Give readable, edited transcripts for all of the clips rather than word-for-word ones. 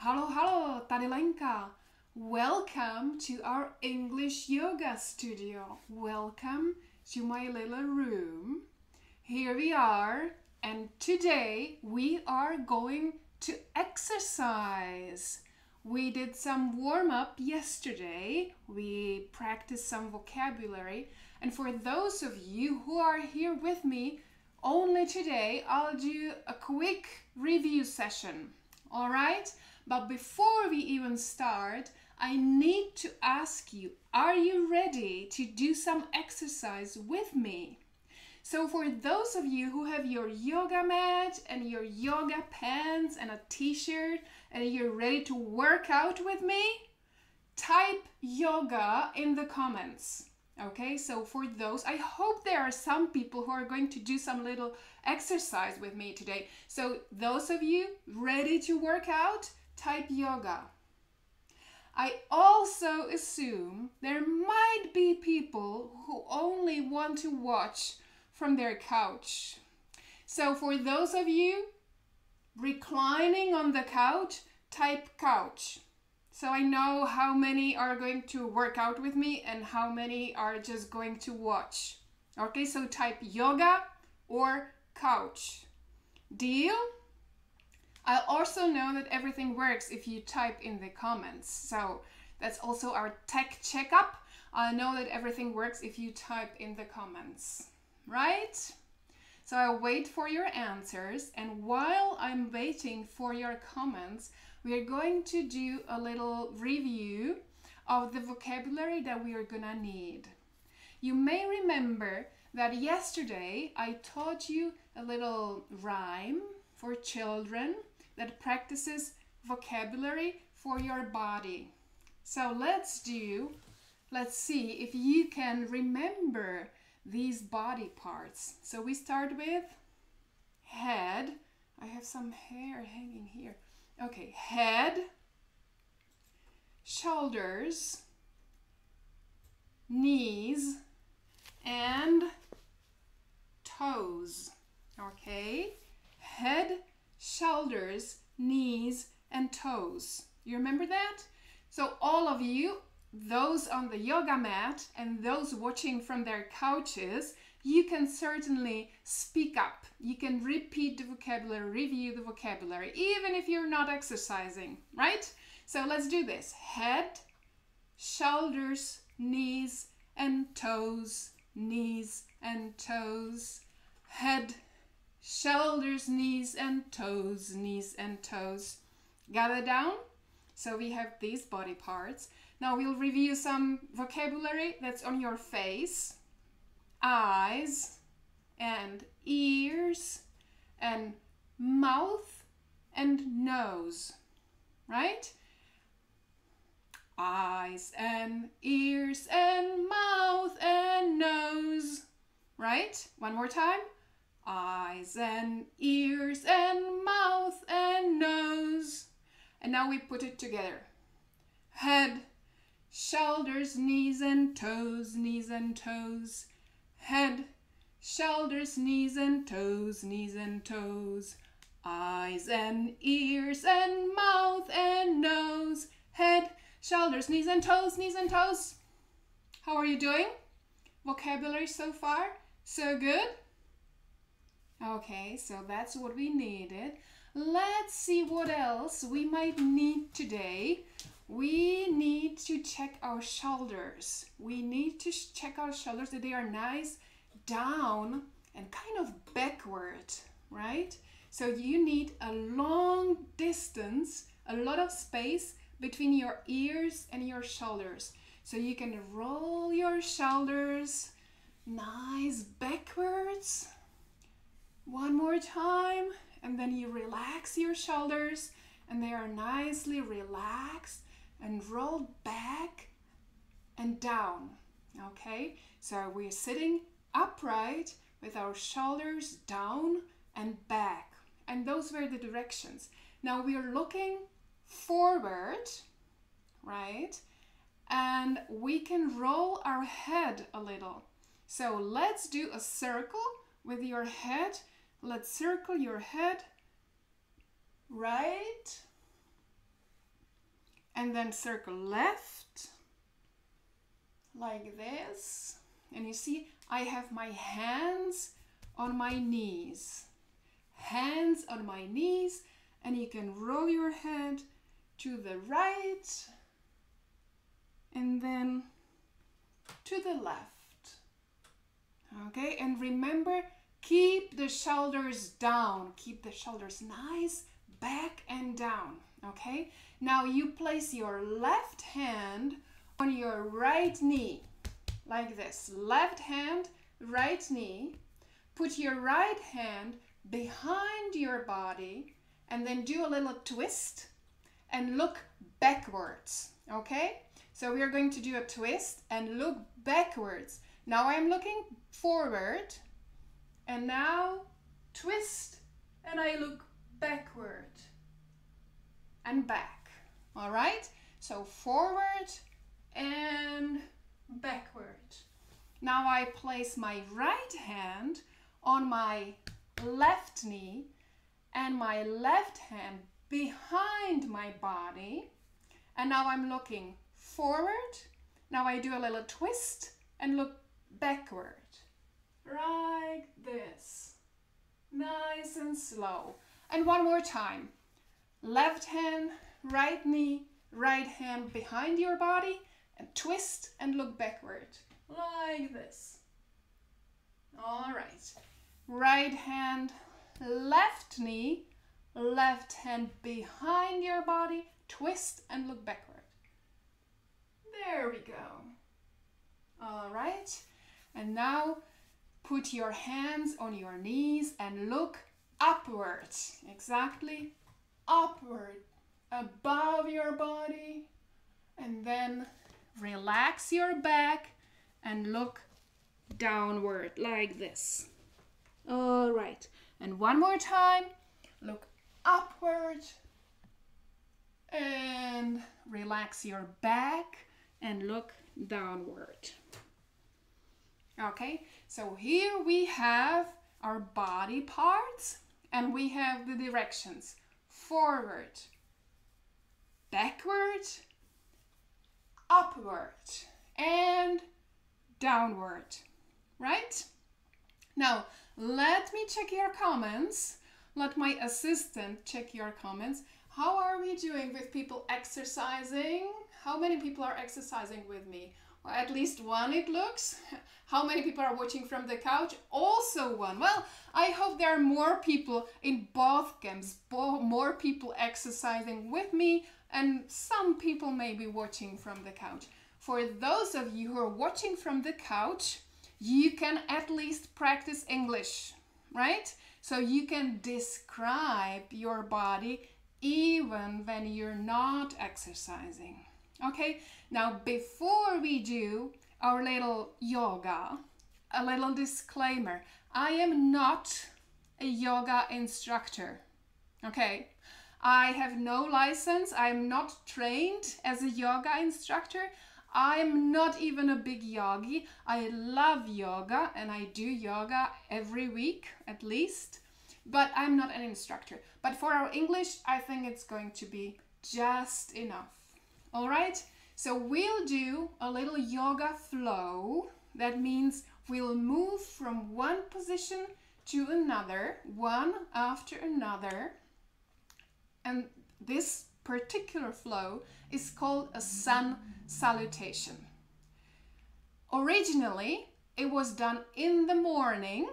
Halo, halo, tady Lenka. Welcome to our English yoga studio. Welcome to my little room. Here we are, and today we are going to exercise. We did some warm-up yesterday. We practiced some vocabulary. And for those of you who are here with me, only today I'll do a quick review session. All right? But before we even start, I need to ask you, are you ready to do some exercise with me? So for those of you who have your yoga mat and your yoga pants and a t-shirt and you're ready to work out with me, type yoga in the comments. Okay, so for those, I hope there are some people who are going to do some little exercise with me today. So those of you ready to work out, type yoga. I also assume there might be people who only want to watch from their couch. So for those of you reclining on the couch, type couch. So I know how many are going to work out with me and how many are just going to watch. Okay, so type yoga or couch. Deal? I also know that everything works if you type in the comments. So that's also our tech checkup. I know that everything works if you type in the comments, right? So I'll wait for your answers, and while I'm waiting for your comments, we are going to do a little review of the vocabulary that we are gonna need. You may remember that yesterday I taught you a little rhyme for children that practices vocabulary for your body. So let's see if you can remember these body parts. So we start with head. I have some hair hanging here. Okay, head, shoulders, knees, and toes. Okay, head, shoulders, knees, and toes. You remember that? So all of you, those on the yoga mat and those watching from their couches, you can certainly speak up. You can repeat the vocabulary, review the vocabulary, even if you're not exercising, right? So let's do this. Head, shoulders, knees, and toes. Knees and toes. Head, shoulders, knees, and toes. Knees and toes. Got it down? So we have these body parts. Now we'll review some vocabulary that's on your face. Eyes and ears and mouth and nose, right? Eyes and ears and mouth and nose, right? One more time. Eyes and ears and mouth and nose. And now we put it together. Head, shoulders, knees and toes, knees and toes. Head, shoulders, knees and toes, knees and toes. Eyes and ears and mouth and nose. Head, shoulders, knees and toes, knees and toes. How are you doing? Vocabulary so far? So good? Okay, so that's what we needed. Let's see what else we might need today. We need to check our shoulders. We need to check our shoulders that they are nice down and kind of backward, right? So you need a long distance, a lot of space between your ears and your shoulders. So you can roll your shoulders nice backwards. One more time, and then you relax your shoulders and they are nicely relaxed and rolled back and down. Okay, so we're sitting upright with our shoulders down and back, and those were the directions. Now we are looking forward, right? And we can roll our head a little. So let's do a circle with your head. Let's circle your head right and then circle left, like this. And you see, I have my hands on my knees. Hands on my knees, and you can roll your head to the right and then to the left. Okay, and remember, keep the shoulders down. Keep the shoulders nice, back and down. Okay, now you place your left hand on your right knee, like this. Left hand, right knee. Put your right hand behind your body and then do a little twist and look backwards. Okay, so we are going to do a twist and look backwards. Now I'm looking forward, and now twist and I look backward and back. All right, so forward and backward. Now I place my right hand on my left knee and my left hand behind my body, and now I'm looking forward. Now I do a little twist and look backward, like this, nice and slow. And one more time, left hand, right knee, right hand behind your body, and twist and look backward, like this. All right, right hand, left knee, left hand behind your body, twist and look backward. There we go. All right, and now put your hands on your knees and look upward, exactly upward, above your body, and then relax your back and look downward like this. All right, and one more time, look upward and relax your back and look downward. Okay, so here we have our body parts and we have the directions: forward, backward, upward, and downward, right? Now, let me check your comments. Let my assistant check your comments. How are we doing with people exercising? How many people are exercising with me? Well, at least one, it looks. How many people are watching from the couch? Also one. Well, I hope there are more people in both camps, more people exercising with me, and some people may be watching from the couch. For those of you who are watching from the couch, you can at least practice English, right? So you can describe your body even when you're not exercising. Okay, now before we do our little yoga, a little disclaimer. I am not a yoga instructor, okay? I have no license. I'm not trained as a yoga instructor. I'm not even a big yogi. I love yoga and I do yoga every week at least, but I'm not an instructor. But for our English, I think it's going to be just enough. All right, so we'll do a little yoga flow. That means we'll move from one position to another, one after another. And this particular flow is called a sun salutation. Originally, it was done in the morning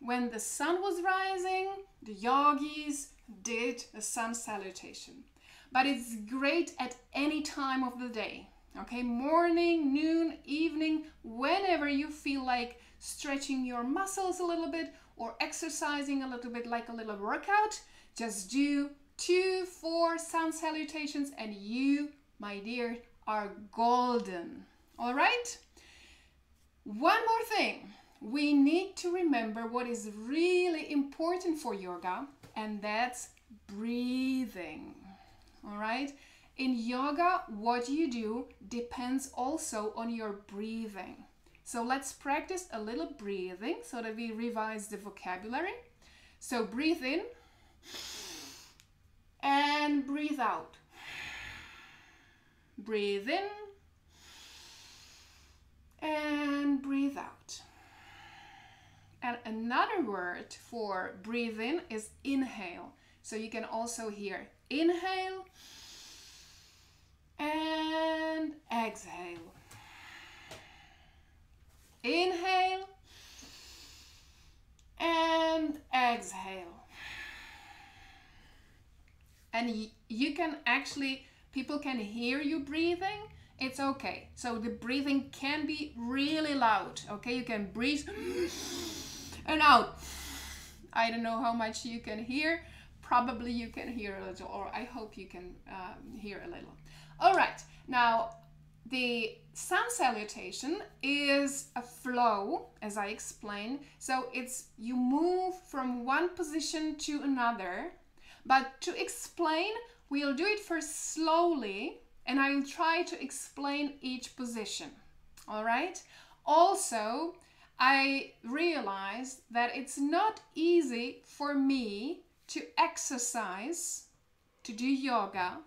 when the sun was rising. The yogis did a sun salutation. But it's great at any time of the day. Okay, morning, noon, evening, whenever you feel like stretching your muscles a little bit or exercising a little bit, like a little workout, just do 2-4 sun salutations and you, my dear, are golden. All right? One more thing. We need to remember what is really important for yoga, and that's breathing. All right? In yoga, what you do depends also on your breathing. So let's practice a little breathing so that we revise the vocabulary. So breathe in and breathe out. breathe in and breathe out. And another word for breathe in is inhale. So you can also hear inhale and exhale. Inhale and exhale. And you can actually, people can hear you breathing. It's okay. So the breathing can be really loud. Okay, you can breathe and out. I don't know how much you can hear. Probably you can hear a little, or I hope you can hear a little. All right, now the sun salutation is a flow, as I explained. So it's you move from one position to another. But to explain, we'll do it first slowly, and I'll try to explain each position. All right? Also, I realized that it's not easy for me to exercise, to do yoga,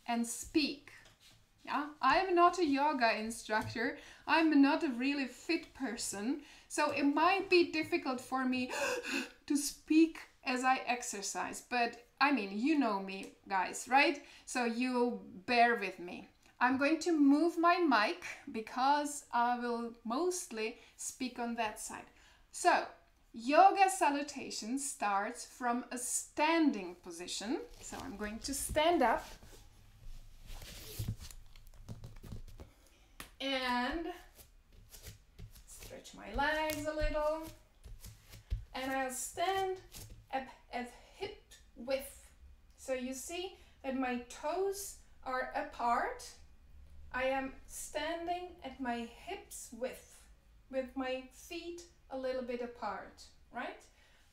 and speak. Yeah? I'm not a yoga instructor. I'm not a really fit person. So it might be difficult for me to speak as I exercise. But I mean, you know me, guys, right? So you'll bear with me. I'm going to move my mic because I will mostly speak on that side. So, yoga salutation starts from a standing position. So I'm going to stand up and stretch my legs a little. And I'll stand up at hip width. So you see that my toes are apart. I am standing at my hips width with my feet a little bit apart, right?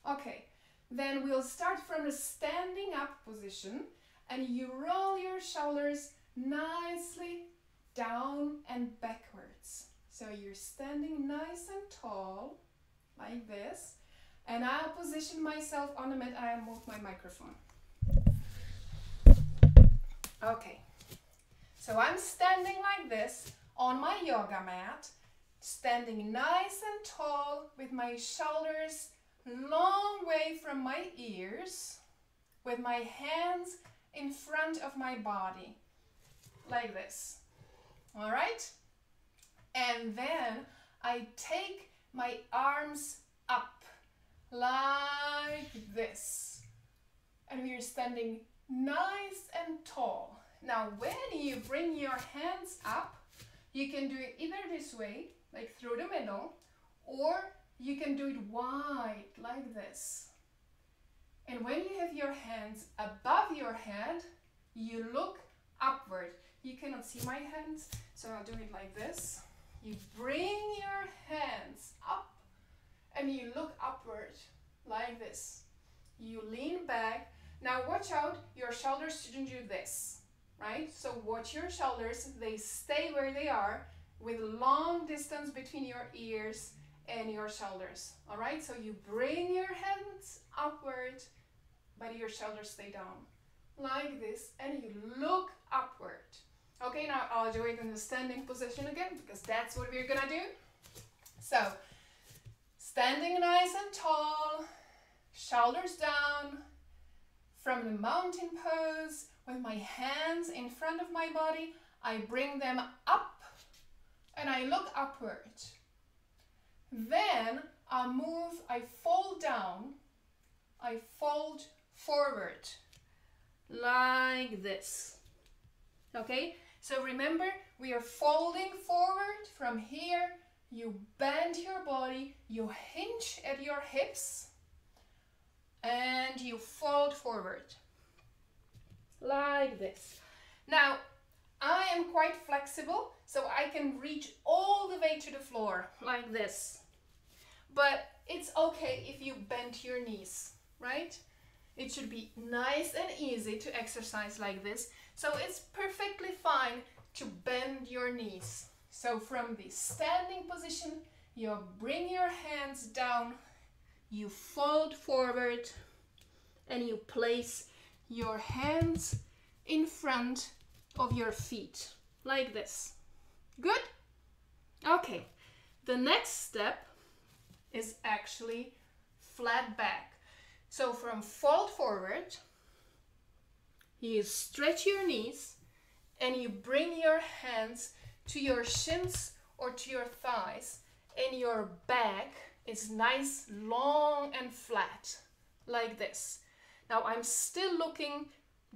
Okay, then we'll start from a standing up position and you roll your shoulders nicely down and backwards. So you're standing nice and tall like this. And I'll position myself on the mat. I'll move my microphone. Okay. So I'm standing like this on my yoga mat, standing nice and tall with my shoulders long way from my ears, with my hands in front of my body, like this. All right? And then I take my arms up like this. And we are standing nice and tall. Now, when you bring your hands up, you can do it either this way, like through the middle, or you can do it wide, like this. And when you have your hands above your head, you look upward. You cannot see my hands, so I'll do it like this. You bring your hands up and you look upward, like this. You lean back. Now watch out, your shoulders shouldn't do this, right? So watch your shoulders, they stay where they are with long distance between your ears and your shoulders, all right? So you bring your hands upward, but your shoulders stay down, like this, and you look upward. Okay, now I'll do it in the standing position again, because that's what we're gonna do. So, standing nice and tall, shoulders down, from the mountain pose, with my hands in front of my body, I bring them up and I look upward. Then I'll move, I fold down, I fold forward, like this. Okay, so remember, we are folding forward from here. You bend your body, you hinge at your hips, and you fold forward, like this. Now, I am quite flexible, so I can reach all the way to the floor, like this. But it's okay if you bend your knees, right? It should be nice and easy to exercise like this. So it's perfectly fine to bend your knees. So from the standing position, you bring your hands down, you fold forward, and you place your hands in front of your feet, like this. Good? Okay, the next step is actually flat back. So from fold forward, you stretch your knees and you bring your hands to your shins or to your thighs, and your back is nice, long and flat, like this. Now I'm still looking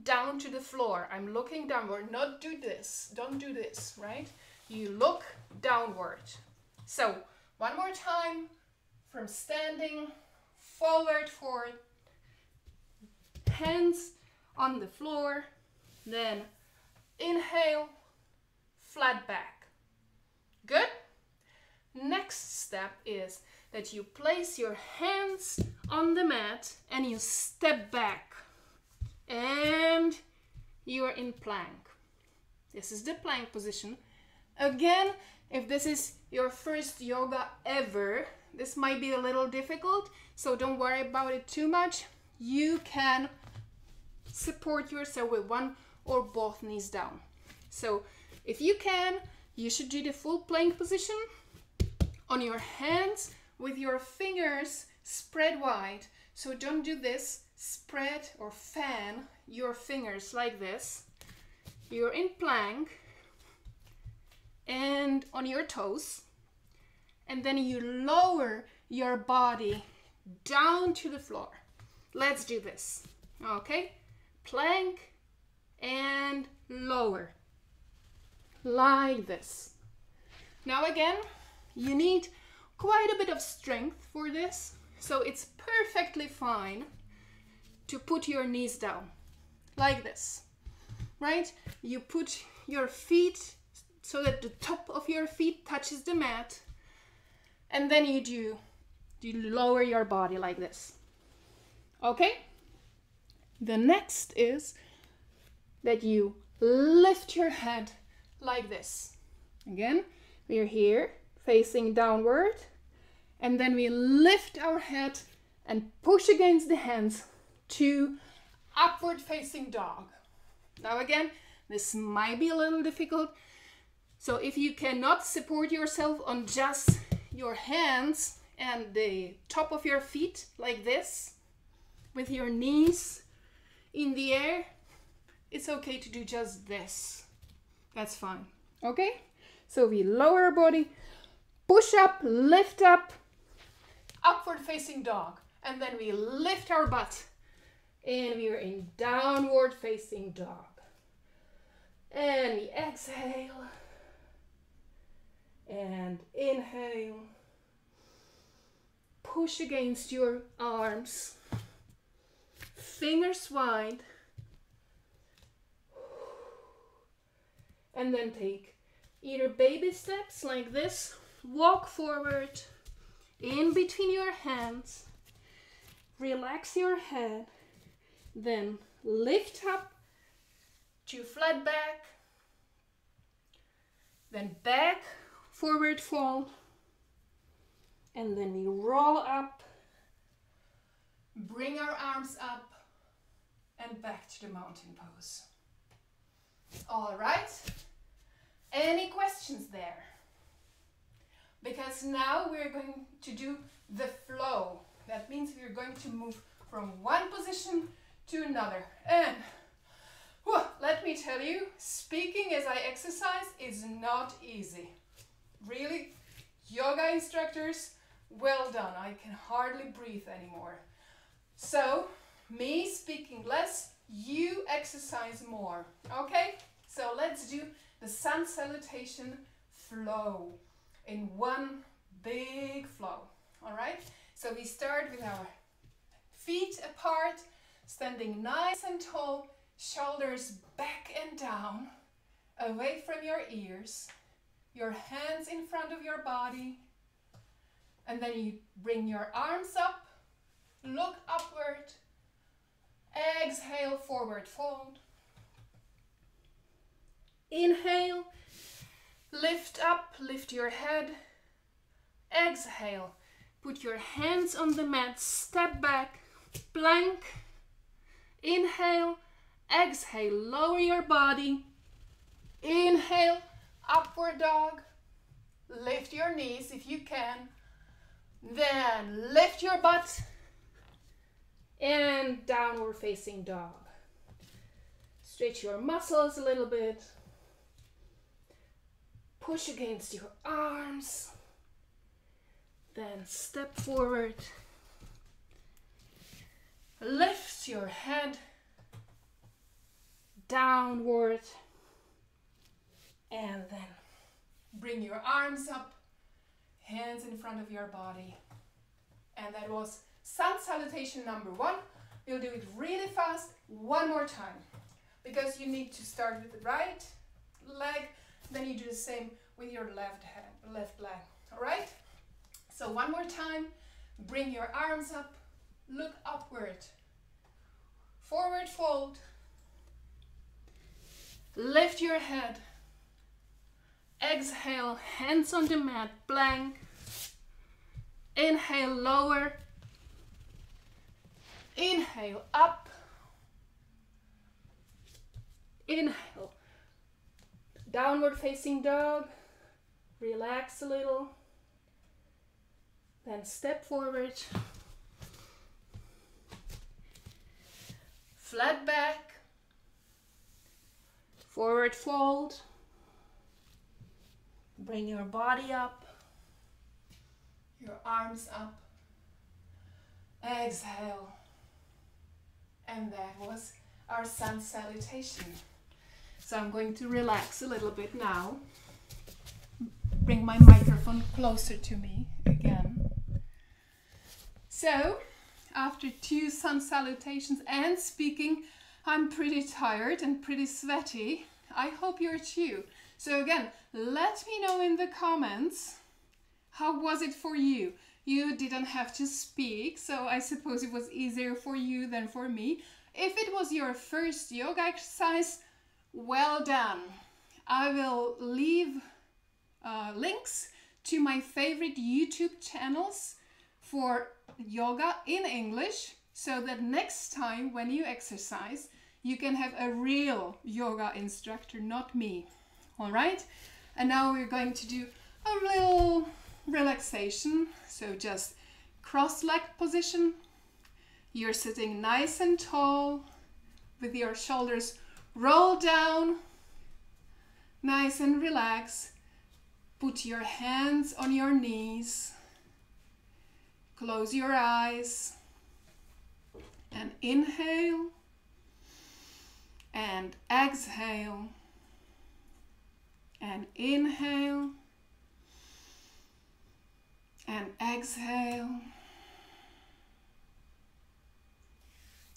down to the floor. I'm looking downward, not do this. Don't do this, right? You look downward. So one more time, from standing, forward, hands on the floor, then inhale, flat back. Good? Next step is that you place your hands on the mat and you step back. And you are in plank. This is the plank position. Again, if this is your first yoga ever, this might be a little difficult, so don't worry about it too much. You can support yourself with one or both knees down. So if you can, you should do the full plank position on your hands with your fingers spread wide. So don't do this, spread or fan your fingers like this. You're in plank and on your toes, and then you lower your body down to the floor. Let's do this. Okay, plank and lower like this. Now again, you need quite a bit of strength for this, so it's perfectly fine to put your knees down like this, right? You put your feet so that the top of your feet touches the mat, and then you lower your body like this. Okay? The next is that you lift your head like this. Again, we are here facing downward, and then we lift our head and push against the hands to upward facing dog. Now again, this might be a little difficult, so if you cannot support yourself on just your hands and the top of your feet like this, with your knees in the air, it's okay to do just this. That's fine. Okay? So we lower our body, push up, lift up, upward facing dog, and then we lift our butt and we are in downward facing dog. And we exhale and inhale. Push against your arms, fingers wide, and then take either baby steps like this, walk forward in between your hands, relax your head, then lift up to flat back, then back, forward fold, and then we roll up, bring our arms up, and back to the mountain pose. All right, any questions there? Because now we're going to do the flow. That means we're going to move from one position to another. And let me tell you, speaking as I exercise is not easy. Really, yoga instructors, well done. I can hardly breathe anymore. So, me speaking less, you exercise more. Okay? So let's do the sun salutation flow in one big flow. All right? So we start with our feet apart, standing nice and tall, shoulders back and down, away from your ears, your hands in front of your body, and then you bring your arms up, look upward, exhale, forward fold. Inhale, lift up, lift your head. Exhale, put your hands on the mat, step back, plank. Inhale, exhale, lower your body. Inhale, upward dog. Lift your knees if you can. Then lift your butt and downward facing dog. Stretch your muscles a little bit. Push against your arms. Then step forward. Lift your head downward. And then bring your arms up, hands in front of your body. And that was sun salutation number 1. You'll do it really fast one more time, because you need to start with the right leg, then you do the same with your left leg. All right? So one more time, bring your arms up, look upward, forward fold, lift your head, exhale, hands on the mat, plank, inhale, lower, inhale, up, inhale, downward facing dog, relax a little, then step forward, flat back, forward fold, bring your body up, your arms up, exhale, and that was our sun salutation. So I'm going to relax a little bit now. Bring my microphone closer to me again. So, after 2 sun salutations and speaking, I'm pretty tired and pretty sweaty. I hope you're too. So again, let me know in the comments, how was it for you? You didn't have to speak, so I suppose it was easier for you than for me. If it was your first yoga exercise, well done. I will leave links to my favorite YouTube channels for yoga in English, so that next time when you exercise, you can have a real yoga instructor, not me. All right? And now we're going to do a little relaxation. So just cross-leg position. You're sitting nice and tall with your shoulders rolled down, nice and relaxed. Put your hands on your knees. Close your eyes and inhale and exhale and inhale and exhale.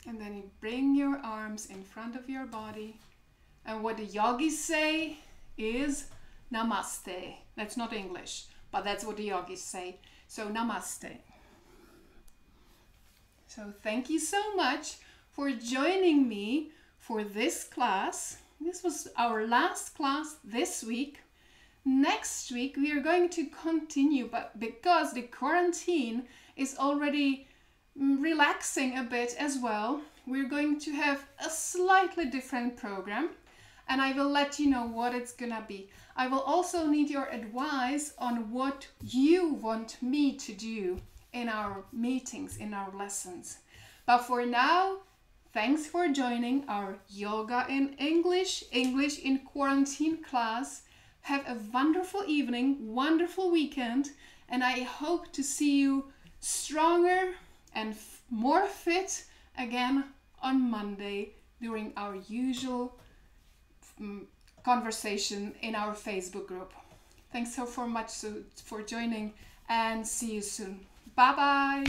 And then you bring your arms in front of your body. And what the yogis say is namaste. That's not English, but that's what the yogis say. So namaste. So thank you so much for joining me for this class. This was our last class this week. Next week we are going to continue, but because the quarantine is already relaxing a bit as well, we're going to have a slightly different program, and I will let you know what it's gonna be. I will also need your advice on what you want me to do in our meetings, in our lessons. But for now, thanks for joining our Yoga in English, English in Quarantine class. Have a wonderful evening, wonderful weekend, and I hope to see you stronger and more fit again on Monday during our usual conversation in our Facebook group. Thanks so much for joining, and see you soon. Bye bye.